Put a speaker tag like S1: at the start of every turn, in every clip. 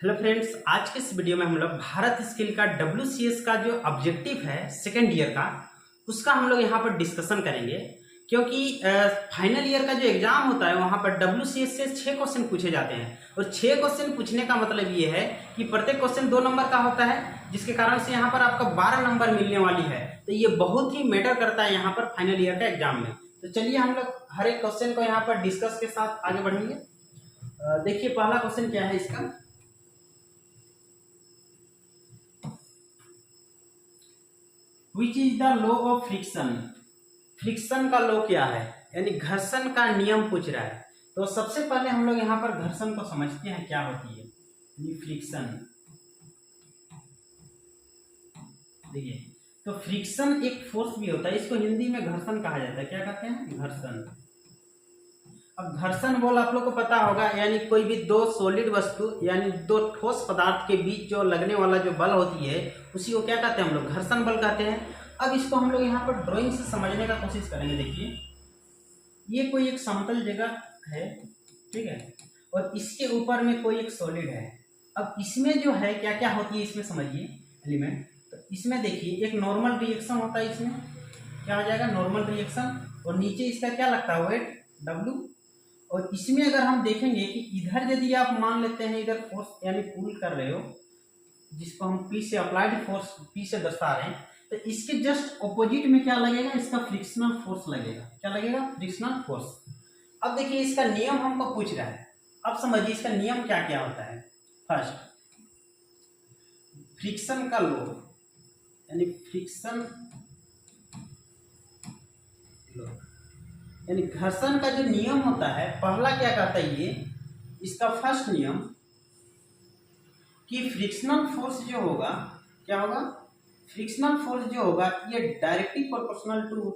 S1: Hello friends, आज के इस वीडियो में हम लोग भारत स्किल का WCS का जो ऑब्जेक्टिव है सेकेंड ईयर का, उसका हम लोग यहाँ पर डिस्कशन करेंगे। क्योंकि फाइनल ईयर का जो एग्जाम होता है वहाँ पर WCS से 6 क्वेश्चन पूछे जाते हैं और 6 क्वेश्चन पूछने का मतलब ये है कि प्रत्येक क्वेश्चन 2 नंबर का होता है, जिसके कारण से यहाँ पर आपका 12 नंबर मिलने वाली है। तो ये बहुत ही मैटर करता है यहाँ पर फाइनल ईयर का एग्जाम में। तो चलिए हम लोग हर एक क्वेश्चन को यहाँ पर डिस्कस के साथ आगे बढ़ेंगे। देखिए पहला क्वेश्चन क्या है इसका, which is the law of friction. Friction का लॉ क्या है, यानी घर्षण का नियम पूछ रहा है। तो सबसे पहले हम लोग यहाँ पर घर्षण को समझते हैं क्या होती है, यानी फ्रिक्शन। देखिए, तो फ्रिक्शन एक फोर्स भी होता है, इसको हिंदी में घर्षण कहा जाता है। क्या कहते हैं? घर्षण। अब घर्षण बल आप लोग को पता होगा, यानी कोई भी दो सॉलिड वस्तु यानी दो ठोस पदार्थ के बीच जो लगने वाला जो बल होती है उसी को क्या कहते हैं हम लोग? घर्षण बल कहते हैं। अब इसको हम लोग यहाँ पर ड्राइंग से समझने का कोशिश करेंगे। देखिए, ये कोई एक समतल जगह है, ठीक है, और इसके ऊपर में कोई एक सॉलिड है। अब इसमें जो है क्या क्या होती है इसमें समझिए एलिमेंट। तो इसमें देखिए एक नॉर्मल रिएक्शन होता है, इसमें क्या हो जाएगा? Normal reaction. और नीचे इसका क्या लगता है? Weight W। और इसमें अगर हम देखेंगे कि इधर यदि आप मान लेते हैं इधर फोर्स यानी पुल कर रहे हो, जिसको हम P से अप्लाइड फोर्स P से दर्शा रहे हैं, तो इसके जस्ट ऑपोजिट में क्या लगेगा? इसका फ्रिक्शनल फोर्स लगेगा। क्या लगेगा? Frictional force. अब देखिए इसका नियम हमको पूछ रहा है। अब समझिए इसका नियम क्या क्या होता है। फर्स्ट, फ्रिक्शन का लॉ यानी फ्रिक्शन लॉ यानी घर्षण का जो नियम होता है, पहला क्या कहता है ये, इसका फर्स्ट नियम कि फ्रिक्शनल फोर्स जो होगा क्या होगा? फ्रिक्शनल फोर्स जो होगा ये directly proportional to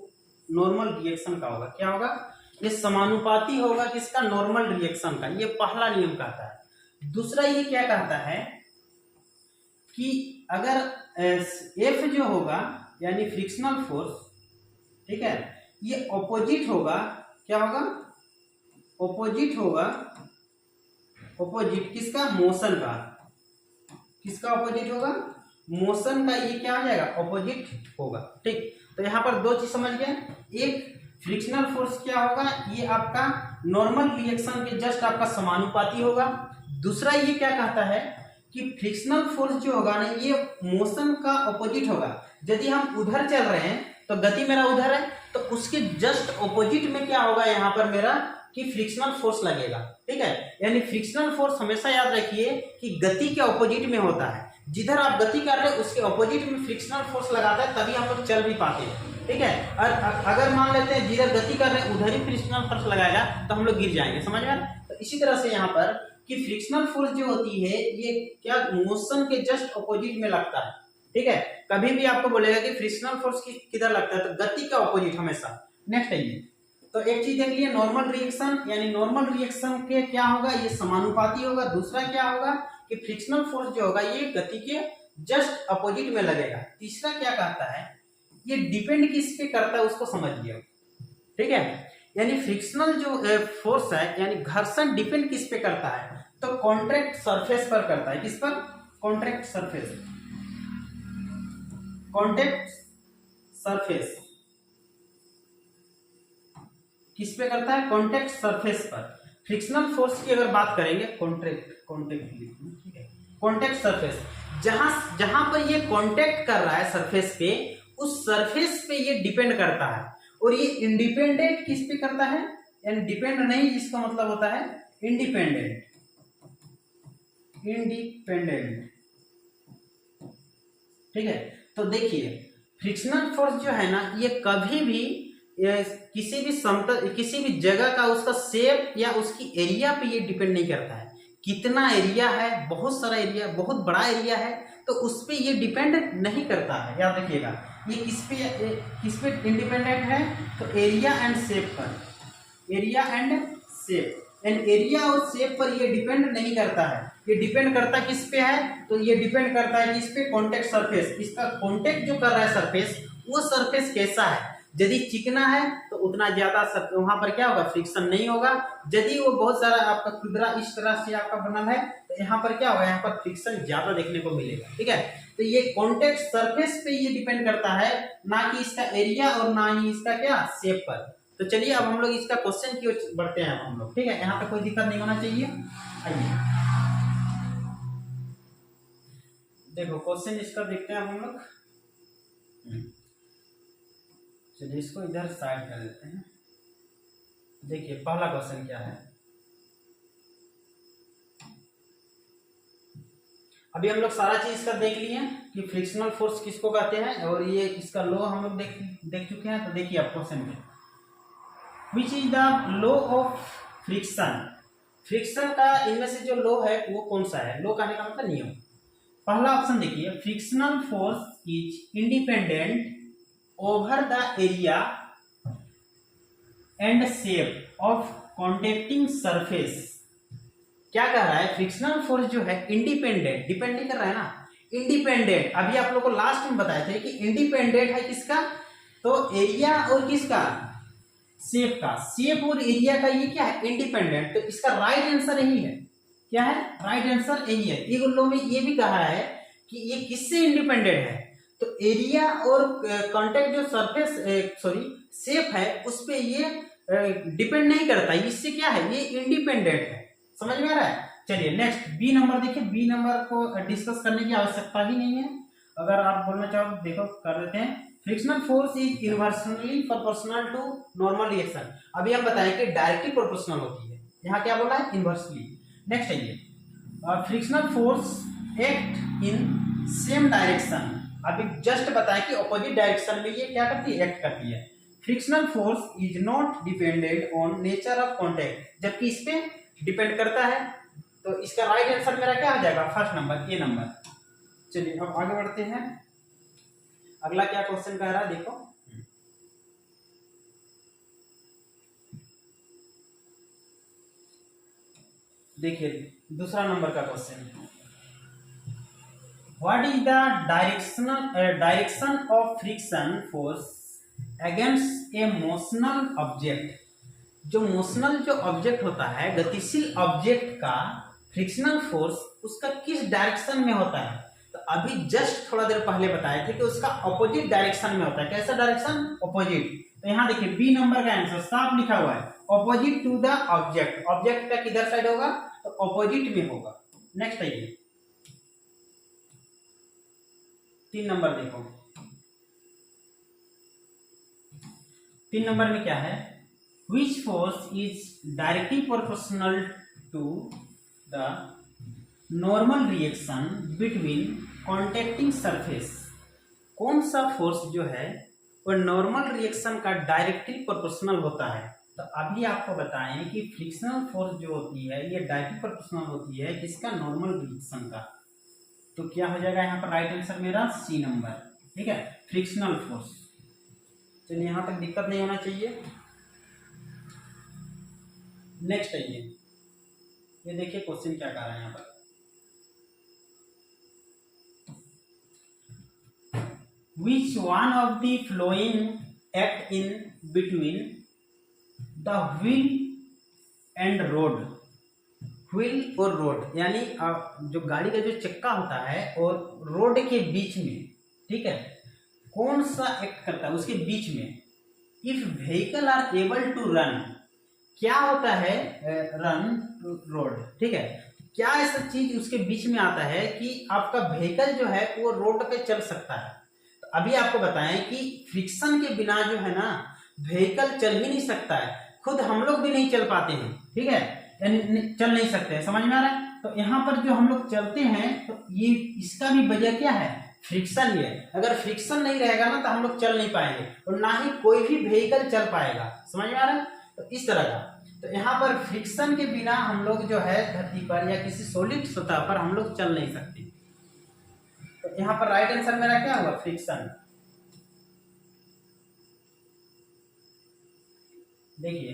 S1: normal reaction का होगा। क्या होगा? ये समानुपाती होगा किसका? नॉर्मल रिएक्शन का। ये पहला नियम कहता है। दूसरा ये क्या कहता है कि अगर F जो होगा यानी फ्रिक्शनल फोर्स, ठीक है, ये ऑपोजिट होगा। क्या होगा? ऑपोजिट होगा। ऑपोजिट किसका? मोशन का। किसका ऑपोजिट होगा? मोशन का। ये क्या हो जाएगा? ऑपोजिट होगा। ठीक, तो यहाँ पर दो चीज समझ गए। एक, फ्रिक्शनल फोर्स क्या होगा? ये आपका नॉर्मल रिएक्शन के जस्ट आपका समानुपाती होगा। दूसरा ये क्या कहता है कि फ्रिक्शनल फोर्स जो होगा ना, ये मोशन का ऑपोजिट होगा। यदि हम उधर चल रहे हैं तो गति मेरा उधर है, तो उसके जस्ट ऑपोजिट में क्या होगा यहाँ पर मेरा कि फ्रिक्शनल फोर्स लगेगा। ठीक है, यानी फ्रिक्शनल फोर्स हमेशा याद रखिए कि गति के ऑपोजिट में होता है। जिधर आप गति कर रहे हैं उसके ऑपोजिट में फ्रिक्शनल फोर्स लगाता है, तभी हम लोग चल भी पाते हैं। ठीक है, और अगर मान लेते हैं जिधर गति कर रहे हैं उधर ही फ्रिक्शनल फोर्स लगाएगा तो हम लोग गिर जाएंगे। समझ में? तो इसी तरह से यहाँ पर कि फ्रिक्शनल फोर्स जो होती है ये क्या मोशन के जस्ट ऑपोजिट में लगता है। ठीक है, कभी भी आपको बोलेगा कि फ्रिक्शनल फोर्स किधर लगता है, तो गति का ऑपोजिट हमेशा। नेक्स्ट है ये, तो एक चीज देख लिए नॉर्मल रिएक्शन, यानी नॉर्मल रिएक्शन के क्या होगा? ये समानुपाती होगा। दूसरा क्या होगा कि फ्रिक्शनल फोर्स जो होगा ये गति के जस्ट अपोजिट में लगेगा। तीसरा क्या कहता है, ये डिपेंड किस पे करता है उसको समझिए। ठीक है, यानी फ्रिक्शनल जो फोर्स है यानी घर्षण डिपेंड किस पे करता है? तो कॉन्ट्रैक्ट सरफेस पर करता है। किस पर? Contract surface. कॉन्टैक्ट सरफेस किस पे करता है? कॉन्टैक्ट सरफेस पर। फ्रिक्शनल फोर्स की अगर बात करेंगे, ठीक है, कॉन्टैक्ट सरफेस, जहां पर ये कॉन्टैक्ट कर रहा है सरफेस पे, उस सरफेस पे ये डिपेंड करता है। और ये इंडिपेंडेंट किस पे करता है? यानी डिपेंड नहीं, जिसका मतलब होता है इंडिपेंडेंट। इंडिपेंडेंट। ठीक है, तो देखिए फ्रिक्शनल फोर्स जो है ना, ये कभी भी किसी भी समतल किसी भी जगह का उसका शेप या उसकी एरिया पे ये डिपेंड नहीं करता है। कितना एरिया है, बहुत सारा एरिया, बहुत बड़ा एरिया है, तो उस पे ये डिपेंड नहीं करता है। याद रखिएगा, ये किस पे इंडिपेंडेंट है? तो एरिया एंड शेप पर। Area and shape, and area और शेप पर ये डिपेंड नहीं करता है। ये डिपेंड करता किस पे है? तो ये डिपेंड करता है किस पे? Contact surface. इसका कॉन्टैक्ट जो कर रहा है सरफेस, वो सरफेस कैसा है? यदि चिकना है तो उतना ज्यादा वहां पर क्या होगा, फ्रिक्शन नहीं होगा। यदि वो बहुत सारा आपका खुरदरा इस तरह से आपका बनल है तो यहाँ पर क्या होगा, यहाँ पर फ्रिक्शन ज्यादा देखने को मिलेगा। ठीक है, तो ये कॉन्टेक्ट सरफेस पे ये डिपेंड करता है, ना कि इसका एरिया और ना ही इसका क्या शेप पर। तो चलिए अब हम लोग इसका क्वेश्चन की ओर बढ़ते हैं हम लोग। ठीक है, यहाँ पे कोई दिक्कत नहीं होना चाहिए। आइए देखो क्वेश्चन इसका देखते हैं हम लोग। चलिए इसको इधर साइड कर देते हैं। देखिए पहला क्वेश्चन क्या है। अभी हम लोग सारा चीज का देख लिए कि फ्रिक्शनल फोर्स किसको कहते हैं, और ये इसका लॉ हम लोग देख चुके हैं। तो देखिए आप क्वेश्चन में, which is the law of friction. Friction का इनमें से जो लॉ है वो कौन सा है, लॉ कहने का मतलब नियम। पहला ऑप्शन देखिए, frictional force is independent over the area and shape of contacting surface. क्या कह रहा है, फ्रिक्शनल फोर्स जो है इंडिपेंडेंट, डिपेंड नहीं कर रहा है ना, इंडिपेंडेंट। अभी आप लोगों को लास्ट में बताए थे कि इंडिपेंडेंट है किसका, तो एरिया और किसका, शेप का। शेप और एरिया का ये क्या है, इंडिपेंडेंट। तो इसका राइट आंसर यही है। क्या है, राइट आंसर यही है। एक लोग में ये भी कहा है कि ये किससे इंडिपेंडेंट है, तो एरिया और कॉन्टेक्ट जो सरफेस सॉरी शेप है उस पे ये डिपेंड नहीं करता, इससे क्या है, ये इंडिपेंडेंट है। समझ में आ रहा है। चलिए नेक्स्ट बी नंबर देखिए। बी नंबर को डिस्कस करने की आवश्यकता ही नहीं है, अगर आप बोलना चाहो देखो कर देते हैं। Frictional force is inversely proportional to normal reaction. अभी हम बताएं कि डायरेक्टली प्रोपोर्शनल होती है, यहाँ क्या बोला है, इनवर्सली। नेक्स्ट है ये frictional force act in same direction. अभी जस्ट बताएं कि ऑपोजिट डायरेक्शन में ये क्या करती है, एक्ट करती है। Frictional force is not dependent on nature of contact, जबकि इस पे डिपेंड करता है। तो इसका राइट आंसर मेरा क्या आ जाएगा, फर्स्ट नंबर, ए नंबर। चलिए अब आगे बढ़ते हैं। अगला क्या क्वेश्चन कह रहा है देखो। देखिए दूसरा नंबर का question, what is the direction of friction force against A motional object. जो मोशनल जो ऑब्जेक्ट होता है, गतिशील ऑब्जेक्ट का फ्रिक्शनल फोर्स उसका किस डायरेक्शन में होता है। तो अभी जस्ट थोड़ा देर पहले बताए थे कि उसका ऑपोजिट डायरेक्शन में होता है। कैसा डायरेक्शन, ऑपोजिट। तो यहाँ देखिए बी नंबर का आंसर साफ लिखा हुआ है, opposite to the object. Object का किधर साइड होगा, तो ऑपोजिट में होगा। नेक्स्ट है ये 3 नंबर देखो। 3 नंबर में क्या है, which force is directly proportional to the normal reaction between contacting surface। कौन सा फोर्स जो है वो नॉर्मल रिएक्शन का डायरेक्टली प्रोपोर्शनल होता है। तो अभी आपको बताएं कि फ्रिक्शनल फोर्स जो होती है ये डायरेक्टली प्रोपोर्शनल होती है किसका, नॉर्मल रिएक्शन का। तो क्या हो जाएगा यहाँ पर राइट आंसर मेरा सी नंबर। ठीक है, फ्रिक्शनल फोर्स। चलिए यहाँ तक दिक्कत नहीं होना चाहिए। नेक्स्ट है ये देखिए क्वेश्चन क्या कह रहा है यहाँ पर, which one of the flowing act in between the wheel and road. Wheel और रोड यानी जो गाड़ी का जो चक्का होता है और रोड के बीच में, ठीक है, कौन सा एक्ट करता है उसके बीच में। If vehicle are able to run, क्या होता है, रन रोड। ठीक है, क्या ऐसा चीज उसके बीच में आता है कि आपका व्हीकल जो है वो रोड पे चल सकता है। तो अभी आपको बताएं कि फ्रिक्शन के बिना जो है ना व्हीकल चल ही नहीं सकता है, खुद हम लोग भी नहीं चल पाते हैं। ठीक है, चल नहीं सकते हैं, समझ में आ रहा है। तो यहाँ पर जो हम लोग चलते हैं तो ये इसका भी वजह क्या है, फ्रिक्शन ही है। अगर फ्रिक्शन नहीं रहेगा ना तो हम लोग चल नहीं पाएंगे और ना ही कोई भी व्हीकल चल पाएगा। समझ में आ रहा है, तो इस तरह का। तो यहाँ पर फ्रिक्शन के बिना हम लोग जो है धरती पर या किसी सॉलिड सतह पर हम लोग चल नहीं सकते। तो यहाँ पर राइट आंसर मेरा क्या होगा, फ्रिक्शन। देखिए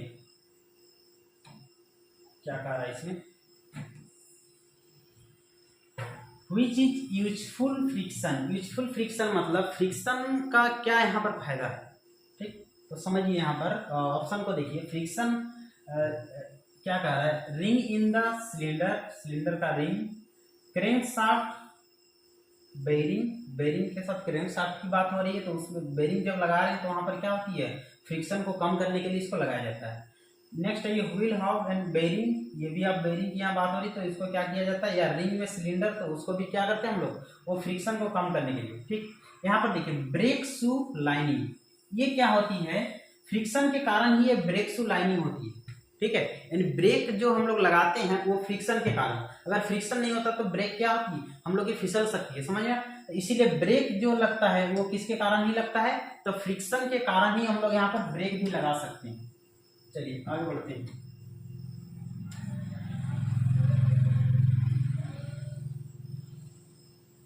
S1: क्या कह रहा है इसमें, which is useful friction. Useful friction मतलब फ्रिक्शन का क्या यहाँ पर फायदा है। ठीक, तो समझिए यहाँ पर ऑप्शन को देखिए, फ्रिक्शन क्या कह रहा है, ring in the cylinder, cylinder का ring, crankshaft, bearing, bearing के साथ क्रैंक शाफ्ट की बात हो रही है, तो उसमें बेरिंग जब लगा रहे हैं तो वहां पर क्या होती है, फ्रिक्शन को कम करने के लिए इसको लगाया जाता है। नेक्स्ट है ये व्हील हब एंड बेरिंग, ये भी आप बेरिंग की यहाँ बात हो रही है, तो इसको क्या किया जाता है, या रिंग में सिलेंडर, तो उसको भी क्या करते हैं हम लोग, वो फ्रिक्शन को कम करने के लिए। ठीक, यहाँ पर देखिए ब्रेक शू लाइनिंग, ये क्या होती है, फ्रिक्शन के कारण ही ये ब्रेक शू लाइनिंग होती है। ठीक है, यानी ब्रेक जो हम लोग लगाते हैं वो फ्रिक्शन के कारण, अगर फ्रिक्शन नहीं होता तो ब्रेक क्या होती है, हम लोग की फिसल सकती है, समझ गया। तो इसीलिए ब्रेक जो लगता है वो किसके कारण ही लगता है, तो फ्रिक्शन के कारण ही हम लोग यहाँ पर ब्रेक भी लगा सकते हैं। चलिए आगे बढ़ते हैं।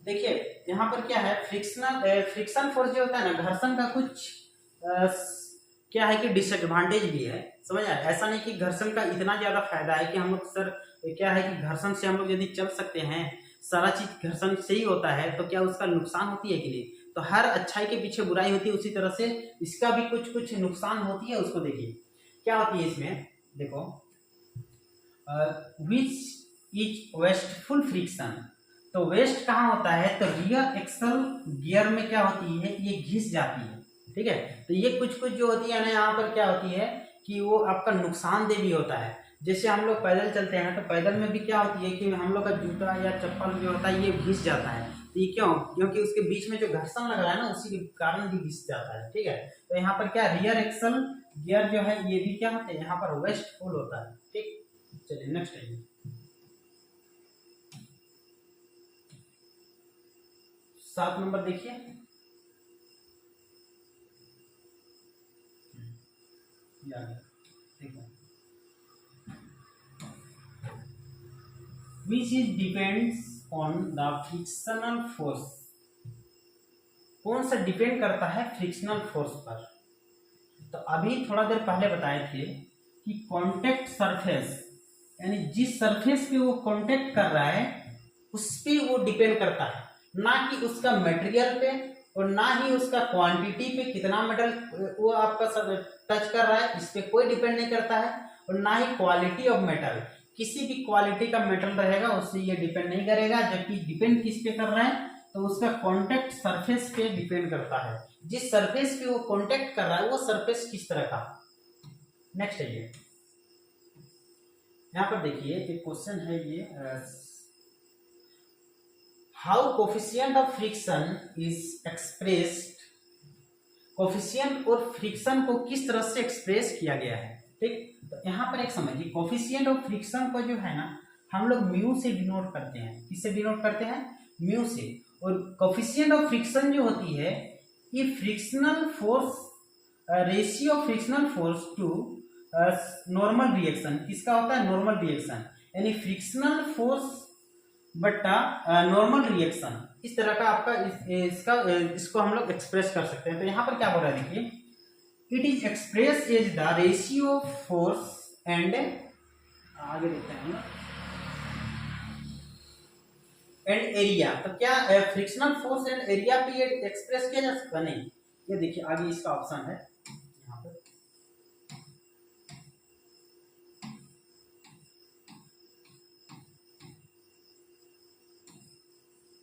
S1: देखिए यहाँ पर क्या है, फ्रिक्शन फोर्स जो होता है ना, घर्षण का कुछ क्या है कि डिसएडवांटेज भी है, समझ आया। ऐसा नहीं कि घर्षण का इतना ज्यादा फायदा है कि हम लोग सर क्या है कि घर्षण से हम लोग यदि चल सकते हैं, सारा चीज घर्षण से ही होता है, तो क्या उसका नुकसान होती है कि नहीं, तो हर अच्छाई के पीछे बुराई होती है, उसी तरह से इसका भी कुछ कुछ नुकसान होती है। उसको देखिए क्या होती है इसमें, देखो विच इज वेस्टफुल फ्रिक्शन, तो वेस्ट कहाँ होता है, तो रियर एक्सल गियर में क्या होती है, ये घिस जाती है। ठीक है, तो ये कुछ कुछ जो होती है ना यहाँ पर क्या होती है कि वो आपका नुकसानदेह भी होता है। जैसे हम लोग पैदल चलते हैं तो पैदल में भी क्या होती है कि हम लोग का जूता या चप्पल जो होता है ये घिस जाता है, तो ये क्यों, क्योंकि उसके बीच में जो घर्षण लग रहा है ना उसी के कारण भी घिस जाता है। ठीक है, तो यहाँ पर क्या रियर एक्सल गियर जो है ये भी क्या होता है, यहाँ पर वेस्टफुल होता है। ठीक, चलिए नेक्स्ट है 7 नंबर देखिए, देखो which is depends on the frictional force, कौन सा डिपेंड करता है फ्रिक्शनल फोर्स पर। तो अभी थोड़ा देर पहले बताए थे कि कांटेक्ट सरफेस, यानी जिस सरफेस पे वो कांटेक्ट कर रहा है उस पे वो डिपेंड करता है, ना कि उसका मटेरियल पे और ना ही उसका क्वांटिटी पे, कितना मेटल वो आपका टच कर रहा है इस पे कोई डिपेंड नहीं करता है, और ना ही क्वालिटी ऑफ मेटल, किसी भी क्वालिटी का मेटल रहेगा उससे ये डिपेंड नहीं करेगा। जबकि डिपेंड किस पे कर रहा है, तो उसका कांटेक्ट सरफेस पे डिपेंड करता है, जिस सरफेस पे वो कांटेक्ट कर रहा है वो सरफेस किस तरह का। नेक्स्ट है ये, यहाँ पर देखिए एक क्वेश्चन है ये, how coefficient of friction is expressed, coefficient और फ्रिक्शन को किस तरह से एक्सप्रेस किया गया है। ठीक, तो यहाँ पर एक समझिए, कोफिशिएंट ऑफ फ्रिक्शन को जो है ना हम लोग म्यू से डिनोट करते हैं, किससे डिनोट करते हैं, म्यू से। और कोफिशिएंट ऑफ फ्रिक्शन जो होती है ये frictional force, ratio of frictional force to normal reaction, किसका होता है, नॉर्मल रिएक्शन, यानी फ्रिक्शनल फोर्स बट्टा नॉर्मल रिएक्शन, इस तरह का आपका इसको हम लोग एक्सप्रेस कर सकते हैं। तो यहाँ पर क्या हो रहा है देखिए, it is express as the ratio of force and, आगे देखते हैं एंड एरिया, तो क्या फ्रिक्शनल फोर्स एंड एरिया पे ये एक्सप्रेस किया जा सकता नहीं, ये देखिए आगे इसका ऑप्शन है यहाँ पर,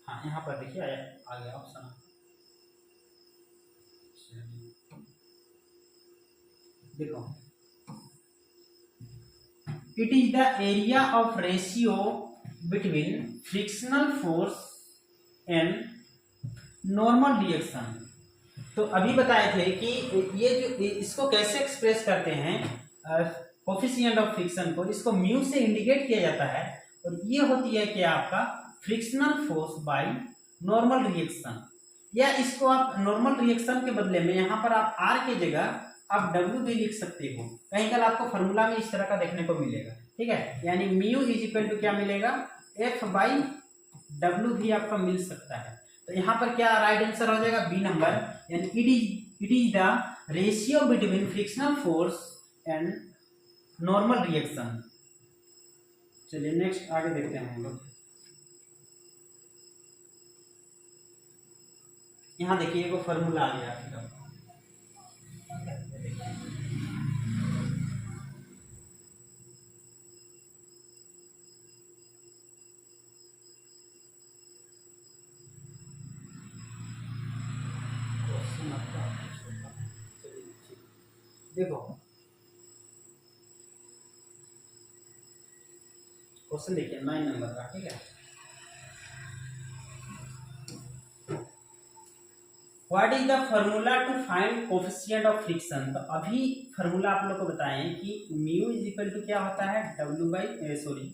S1: हाँ यहाँ पर देखिए आगे ऑप्शन, देखो it is the area of ratio between frictional force and normal reaction. तो अभी बताए थे कि ये जो इसको कैसे एक्सप्रेस करते हैं कोफिशिएंट ऑफ फ्रिक्शन को, इसको म्यू से इंडिकेट किया जाता है, और ये होती है कि आपका frictional force by normal reaction, या इसको आप नॉर्मल रिएक्शन के बदले में यहाँ पर आप आर की जगह आप डब्ल्यू भी लिख सकते हो, कहीं कल आपको फॉर्मूला में इस तरह का देखने को मिलेगा। ठीक है, यानी म्यू इज इक्वल टू क्या मिलेगा, एफ बाई डब्ल्यू भी आपका मिल सकता है। तो यहाँ पर क्या राइट आंसर हो जाएगा, बी नंबर, यानी it is the ratio between frictional force and normal reaction. चलिए नेक्स्ट आगे देखते हैं हम लोग, यहाँ देखिए एक फॉर्मूला आ गया, देखो क्वेश्चन देखिए 9 नंबर का, ठीक है। What is the formula to find coefficient of friction. तो अभी फॉर्मूला आप लोग को बताएं कि म्यू इज इक्वल टू क्या होता है, W by sorry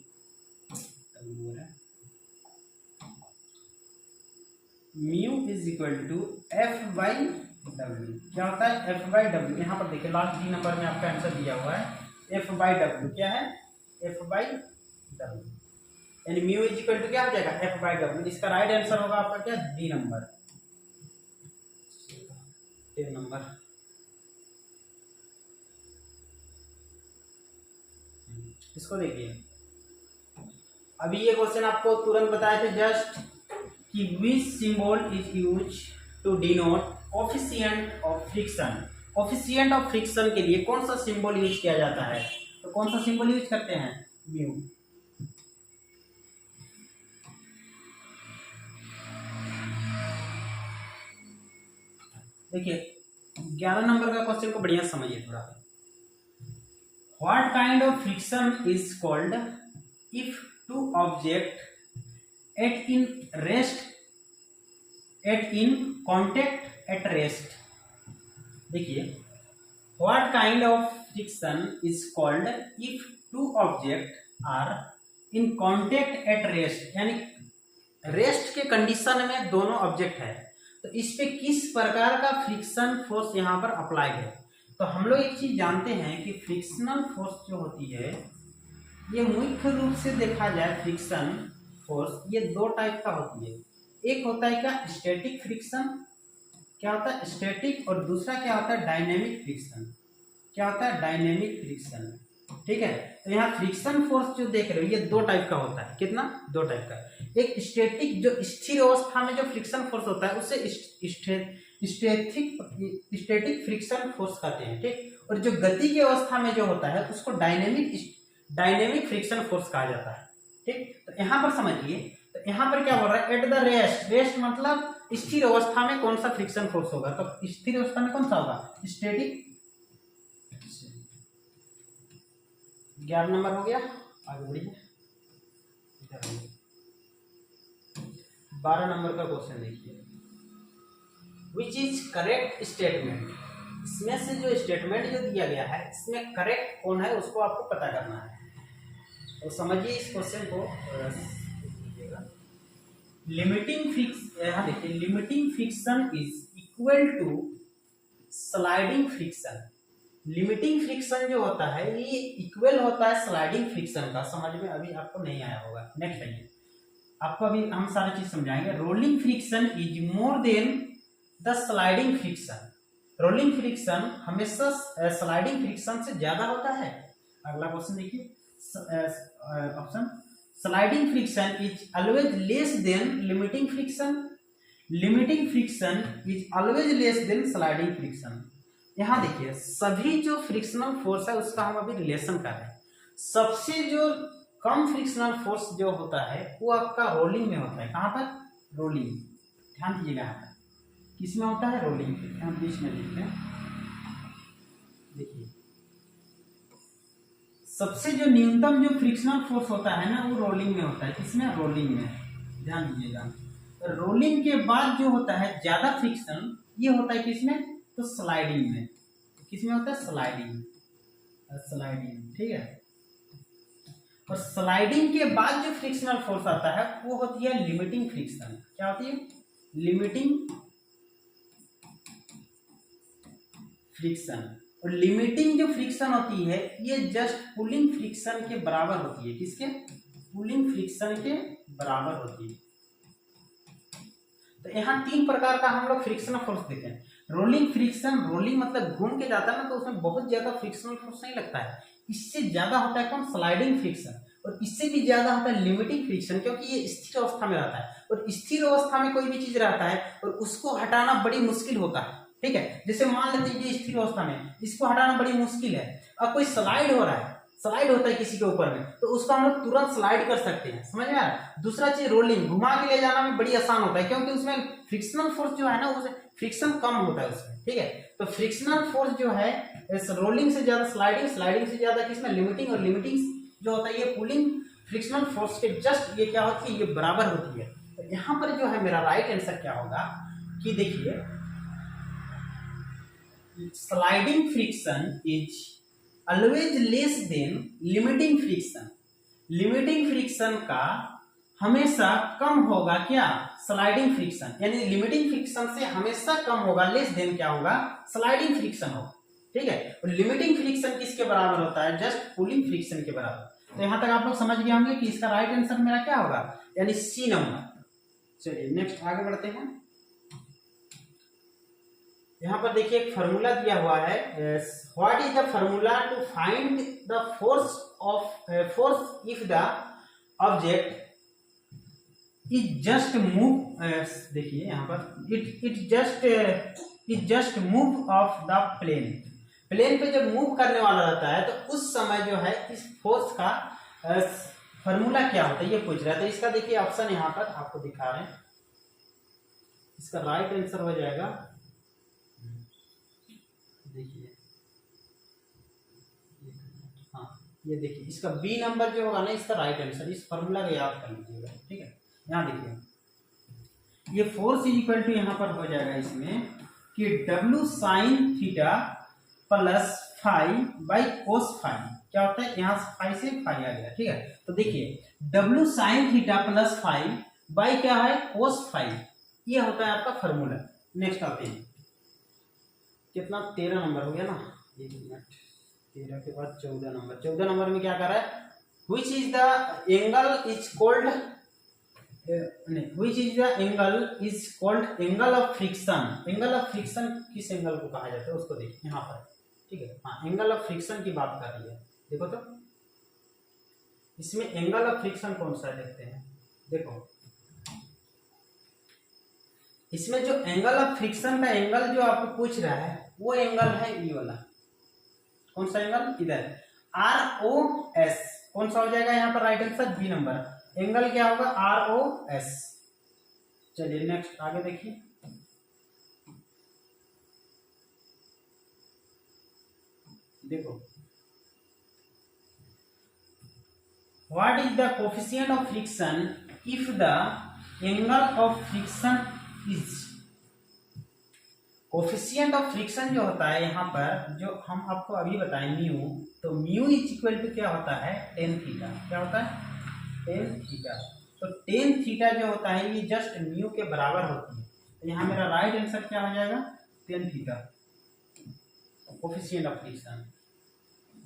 S1: mu is equal to F by W. क्या होता है, एफ बाई डब्ल्यू। यहाँ पर देखिए लास्ट 3 नंबर में आपका आंसर दिया हुआ है एफ बाई डब्ल्यू। क्या है, एफ बाई डब्ल्यू, यानी म्यू इज इक्वल टू क्या हो जाएगा, एफ बाई डब्ल्यू। इसका राइट आंसर होगा आपका क्या, डी नंबर, 10 नंबर। इसको देखिए, अभी ये क्वेश्चन आपको तुरंत बताए थे जस्ट कि which symbol is use to denote coefficient of friction. Coefficient of friction के लिए कौन सा सिंबल यूज किया जाता है, तो कौन सा सिंबल यूज करते हैं, म्यू। देखिए 11 नंबर का क्वेश्चन को बढ़िया समझिए थोड़ा। What kind of friction is called if two object at in contact at rest. देखिए what kind of friction is called if two object are in contact at rest, यानी rest के condition में दोनों object है, तो इस पे किस प्रकार का फ्रिक्शन फोर्स यहाँ पर अप्लाई है। तो हम लोग एक चीज जानते हैं कि फ्रिक्शनल फोर्स जो होती है ये मुख्य रूप से देखा जाए फ्रिक्शन फोर्स ये 2 टाइप का होती है। एक होता है क्या, स्टैटिक फ्रिक्शन, क्या होता है स्टैटिक, और दूसरा क्या होता है डायनेमिक फ्रिक्शन। क्या होता है, डायनेमिक फ्रिक्शन, ठीक है। तो यहाँ फ्रिक्शन फोर्स जो देख रहे हो ये 2 टाइप का होता है। कितना, 2 टाइप का। एक स्टैटिक जो स्थिर अवस्था में जो फ्रिक्शन फोर्स होता है उसे स्टैटिक फ्रिक्शन फोर्स कहते हैं, ठीक। और जो गति की अवस्था में जो होता है उसको डायनेमिक फ्रिक्शन फोर्स कहा जाता है, ठीक। तो यहाँ पर समझिए, तो यहाँ पर क्या बोल रहा है, एट द रेस्ट मतलब स्थिर अवस्था में कौन सा फ्रिक्शन फोर्स होगा, तो स्थिर अवस्था में कौन सा होगा, स्टैटिक। 11 नंबर हो गया, आगे बढ़िए। 12 नंबर का क्वेश्चन देखिए, विच इज करेक्ट स्टेटमेंट। इसमें से जो स्टेटमेंट जो दिया गया है इसमें करेक्ट कौन है उसको आपको पता करना है। तो समझिए इस क्वेश्चन को, limiting friction is equal to sliding friction. Limiting friction जो होता है ये इक्वल होता है स्लाइडिंग फ्रिक्शन का। समझ में अभी आपको नहीं आया होगा, नेक्स्ट आइए, आपको अभी हम सारी चीज समझाएंगे। Rolling friction is more than the sliding friction. Rolling friction हमेशा स्लाइडिंग फ्रिक्शन से ज्यादा होता है। अगला क्वेश्चन देखिए, option sliding friction is always less than limiting friction. Limiting friction is always less than sliding friction. यहाँ देखिए सभी जो फ्रिक्शनल फोर्स है उसका हम अभी रिलेशन कर रहे हैं। सबसे जो कम फ्रिक्शनल फोर्स जो होता है वो आपका रोलिंग में होता है। कहाँ पर, रोलिंग। ध्यान दीजिएगा यहाँ पर किस में होता है, रोलिंग। हम बीच में लिखते हैं, देखिए सबसे जो न्यूनतम जो फ्रिक्शनल फोर्स होता है ना वो रोलिंग में होता है। किसमें, रोलिंग में। ध्यान दीजिएगा, तो रोलिंग के बाद जो होता है ज्यादा फ्रिक्शन ये होता है किसमें, तो स्लाइडिंग में। किसमें होता है, स्लाइडिंग, ठीक है। और स्लाइडिंग के बाद जो फ्रिक्शनल फोर्स आता है वो होती है लिमिटिंग फ्रिक्शन। क्या होती है, लिमिटिंग फ्रिक्शन। और लिमिटिंग जो फ्रिक्शन होती है ये जस्ट पुलिंग फ्रिक्शन के बराबर होती है। किसके, पुलिंग फ्रिक्शन के बराबर होती है। तो यहाँ 3 प्रकार का हम लोग फ्रिक्शनल फोर्स देते हैं। रोलिंग फ्रिक्शन, रोलिंग मतलब घूम के जाता है ना, तो उसमें बहुत ज्यादा फ्रिक्शनल फोर्स नहीं लगता है। इससे ज्यादा होता है कौन, स्लाइडिंग फ्रिक्शन। और इससे भी ज्यादा होता है लिमिटिंग फ्रिक्शन, क्योंकि ये स्थिर अवस्था में रहता है। और स्थिर अवस्था में कोई भी चीज रहता है और उसको हटाना बड़ी मुश्किल होता है, ठीक है। जैसे मान लेते हैं स्थिर अवस्था में इसको हटाना बड़ी मुश्किल है। अब कोई स्लाइड हो रहा है, स्लाइड होता है किसी के ऊपर में, तो उसको हम लोग तुरंत स्लाइड कर सकते हैं। समझ में आया। दूसरा चीज रोलिंग, घुमा के ले जाना में बड़ी आसान होता है, क्योंकि उसमें फ्रिक्शनल फोर्स जो है ना उसे फ्रिक्शन कम होता है उसमें, ठीक है। तो फ्रिक्शनल फोर्स जो है इस रोलिंग से ज्यादा स्लाइडिंग, स्लाइडिंग से ज्यादा किसमें लिमिटिंग, और लिमिटिंग जो होता है ये पुलिंग फ्रिक्शनल फोर्स के जस्ट ये क्या होती है, ये बराबर होती है। तो यहाँ पर जो है मेरा राइट आंसर क्या होगा कि देखिए sliding friction is always less than limiting friction. Limiting friction का हमेशा कम होगा क्या, स्लाइडिंग फ्रिक्शन, यानी लिमिटिंग फ्रिक्शन से हमेशा कम होगा, लेस देन क्या होगा, स्लाइडिंग फ्रिक्शन होगा, ठीक है। और लिमिटिंग फ्रिक्शन किसके बराबर होता है, जस्ट पुलिंग फ्रिक्शन के बराबर। तो यहां तक आप लोग समझ गए होंगे कि इसका राइट आंसर मेरा क्या होगा, यानी सी नंबर। चलिए नेक्स्ट आगे बढ़ते हैं। यहाँ पर देखिए एक फॉर्मूला दिया हुआ है, what is the formula to find the force of force if the object is just move, देखिए यहाँ पर it just move of the plane. Plane पे जब मूव करने वाला रहता है तो उस समय जो है इस फोर्स का फॉर्मूला क्या होता है ये पूछ रहा है। तो इसका देखिए ऑप्शन यहाँ पर आपको दिखा रहे हैं, इसका राइट आंसर हो जाएगा, देखिए हाँ ये देखिए इसका बी नंबर जो होगा ना इसका राइट आंसर, इस फॉर्मूला को याद कर लीजिएगा, ठीक है। यहाँ देखिए ये फोर्स इज इक्वल टू यहाँ पर हो जाएगा इसमें कि W sine theta plus phi by cos phi, क्या होता है यहाँ फाई से फाई आ गया, ठीक है। तो देखिए W sine theta plus phi by क्या है कोस फाई, ये होता है आपका फॉर्मूला। नेक्स्ट आते हैं, कितना 13 नंबर हो गया ना, 1 मिनट, 13 के बाद 14 नंबर। 14 नंबर में क्या कर रहा है, which is the angle is called which is the angle is called angle of friction। Angle of friction किस एंगल को कहा जाता है उसको देखिए यहाँ पर, ठीक है। हाँ एंगल ऑफ फ्रिक्शन की बात कर रही है, देखो तो इसमें एंगल ऑफ फ्रिक्शन कौन सा है देखते हैं। देखो इसमें जो एंगल ऑफ फ्रिक्शन का एंगल जो आपको पूछ रहा है वो एंगल है ये वाला, कौन सा एंगल, इधर ROS, कौन सा हो जाएगा यहाँ पर right answer, B number. Angle क्या होगा ROS। चलिए नेक्स्ट आगे देखिए, देखो what is the coefficient of friction if the angle of friction is, coefficient of friction जो होता है यहाँ पर जो हम आपको अभी बताएं म्यू, तो म्यू इज इक्वल टू क्या होता है टेन थीटा, क्या होता है टेन थीटा। तो टेन थीटा जो होता है ये जस्ट म्यू के बराबर होती है। तो यहाँ मेरा राइट आंसर क्या हो जाएगा tan theta, coefficient of friction.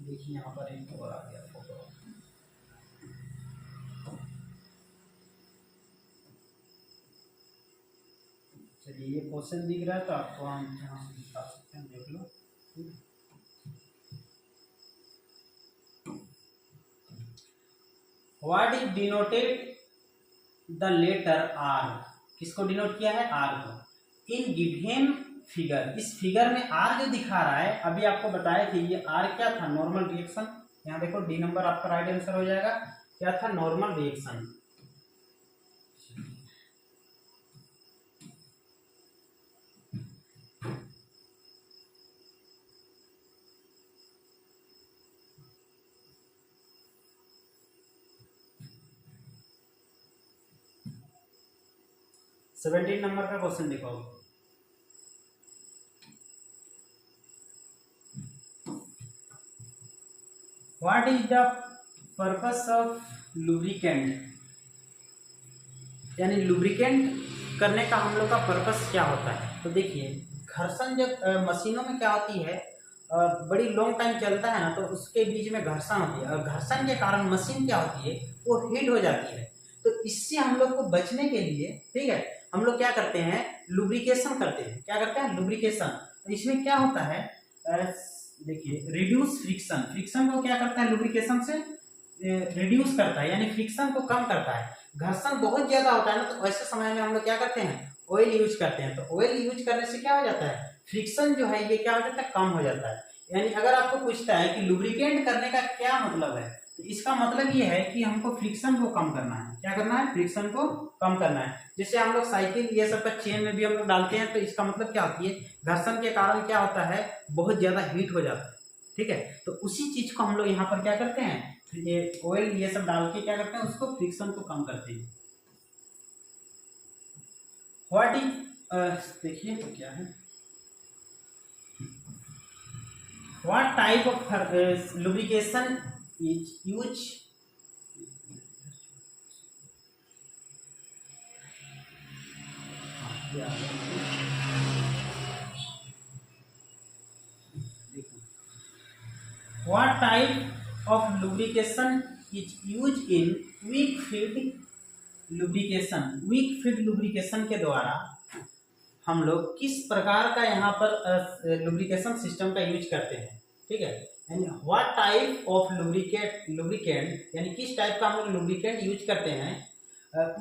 S1: देखिए यहाँ पर एक और आ गया फोटो, चलिए ये क्वेश्चन दिख रहा है तो आपको हम यहाँ से दिखा सकते हैं, देख लो। What is denoted the letter R, किसको डिनोट किया है R को, इन गिवन फिगर। इस फिगर में R जो दिखा रहा है अभी आपको बताया कि ये R क्या था, नॉर्मल रिएक्शन। यहाँ देखो डी नंबर आपका राइट आंसर हो जाएगा, क्या था नॉर्मल रिएक्शन। सेवेंटीन नंबर का क्वेश्चन देखो, what is the purpose of lubricant, यानी लुब्रिकेंट करने का हम लोग का पर्पस क्या होता है। तो देखिए घर्षण जब मशीनों में क्या होती है, बड़ी लॉन्ग टाइम चलता है ना तो उसके बीच में घर्षण होती है, और घर्षण के कारण मशीन क्या होती है वो हीट हो जाती है। तो इससे हम लोग को बचने के लिए, ठीक है, हम लोग क्या करते हैं लुब्रिकेशन करते हैं। क्या करते हैं लुब्रिकेशन। इसमें क्या होता है देखिए रिड्यूस फ्रिक्शन, फ्रिक्शन को क्या करता है लुब्रिकेशन से रिड्यूस करता है, यानी फ्रिक्शन को कम करता है। घर्षण बहुत ज्यादा होता है ना तो ऐसे समय में हम लोग क्या करते हैं ऑयल यूज करते हैं। तो ऑयल यूज करने से क्या हो जाता है फ्रिक्शन जो है ये क्या हो जाता है कम हो जाता है। यानी अगर आपको पूछता है कि लुब्रिकेंट करने का क्या मतलब है तो इसका मतलब ये है कि हमको फ्रिक्शन को कम करना है। क्या करना है? फ्रिक्शन को कम करना है। जैसे हम लोग साइकिल ये सब का चेन में भी हम लोग डालते हैं, तो इसका मतलब क्या होती है, घर्षण के कारण क्या होता है, बहुत ज्यादा हीट हो जाता है। ठीक है, तो उसी चीज को हम लोग यहाँ पर क्या करते हैं, ये ऑयल ये सब डाल के क्या करते हैं, उसको फ्रिक्शन को कम करते हैं। व्हाट इज, देखिए तो क्या है, what type of lubrication is use, what type of lubrication is used in weak feed lubrication? weak feed lubrication के द्वारा हम लोग किस प्रकार का यहाँ पर लुब्रिकेशन सिस्टम का यूज करते हैं। ठीक है, यानी व्हाट टाइप ऑफ लुब्रिकेंट यानी किस टाइप का हम लोग लुब्रिकेंट यूज करते हैं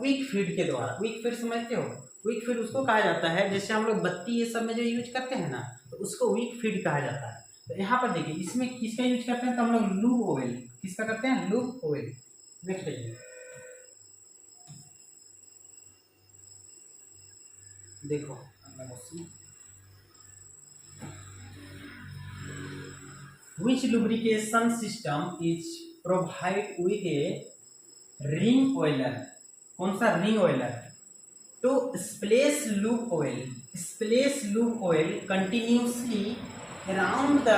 S1: वीक फीड के द्वारा। वीक फीड समझते हो? वीक फीड उसको कहा जाता है, जैसे हम लोग बत्ती ये सब में जो यूज करते हैं ना, तो उसको वीक फीड कहा जाता है। तो यहाँ पर देखिए इसमें किसका यूज करते हैं, तो हम लोग लूब ऑयल, किसका करते हैं, लूब ऑयल। नेक्स्ट देखिए, देखो which lubrication system is provide with a ring oiler? कौन सा ring oiler? To splash lube oil continuously around the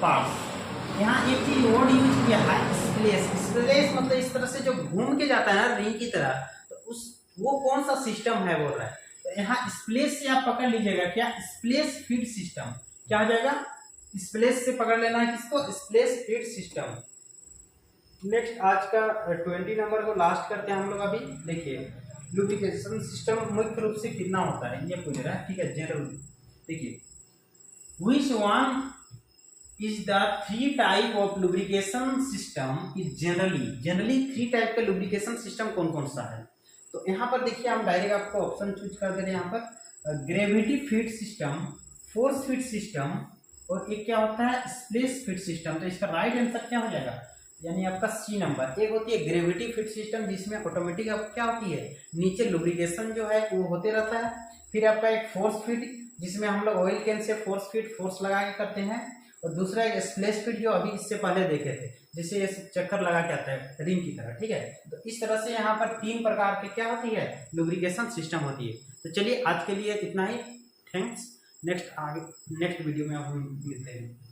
S1: parts. यहाँ एक चीज वर्ड यूज किया है, स्प्लेश मतलब इस तरह से जो घूम के जाता है ना रिंग की तरह, तो उस वो कौन सा सिस्टम है बोल रहा है। तो यहाँ स्प्लेश से आप पकड़ लीजिएगा, क्या, स्प्लेश फीड सिस्टम। क्या हो जाएगा, स्प्लेश से पकड़ लेना है किसको, स्प्लेश फीड सिस्टम। नेक्स्ट आज का 20 नंबर को लास्ट करते हैं हम लोग। अभी देखिए लुब्रिकेशन सिस्टम मुख्य रूप से कितना होता है ये पूछ रहा है। ठीक है, जनरल देखिए, which one is the 3 type of lubrication system is generally 3 type का लुब्रिकेशन सिस्टम कौन कौन सा है। तो यहाँ पर देखिए हम डायरेक्ट आपको ऑप्शन चूज कर दे रहे हैं यहाँ पर, gravity feed system, force feed system, और एक क्या होता है, स्प्लेश फीड सिस्टम। तो इसका राइट आंसर क्या हो जाएगा, यानी आपका सी नंबर। एक होती है ग्रेविटी फीड सिस्टम, जिसमें ऑटोमेटिक क्या होती है, नीचे लुब्रिकेशन जो है वो होते रहता है। फिर आपका एक फोर्स फीड, जिसमें हम लोग ऑयल कैन से फोर्स लगा के करते हैं। और दूसरा एक स्प्लेश फीड, जो अभी इससे पहले देखे थे, जिसे ये चक्कर लगा के आता है रिंग की तरह। ठीक है, तो इस तरह से यहाँ पर 3 प्रकार के क्या होती है, लुब्रिकेशन सिस्टम होती है। तो चलिए आज के लिए इतना ही, थैंक्स। नेक्स्ट वीडियो में हम मिलते हैं।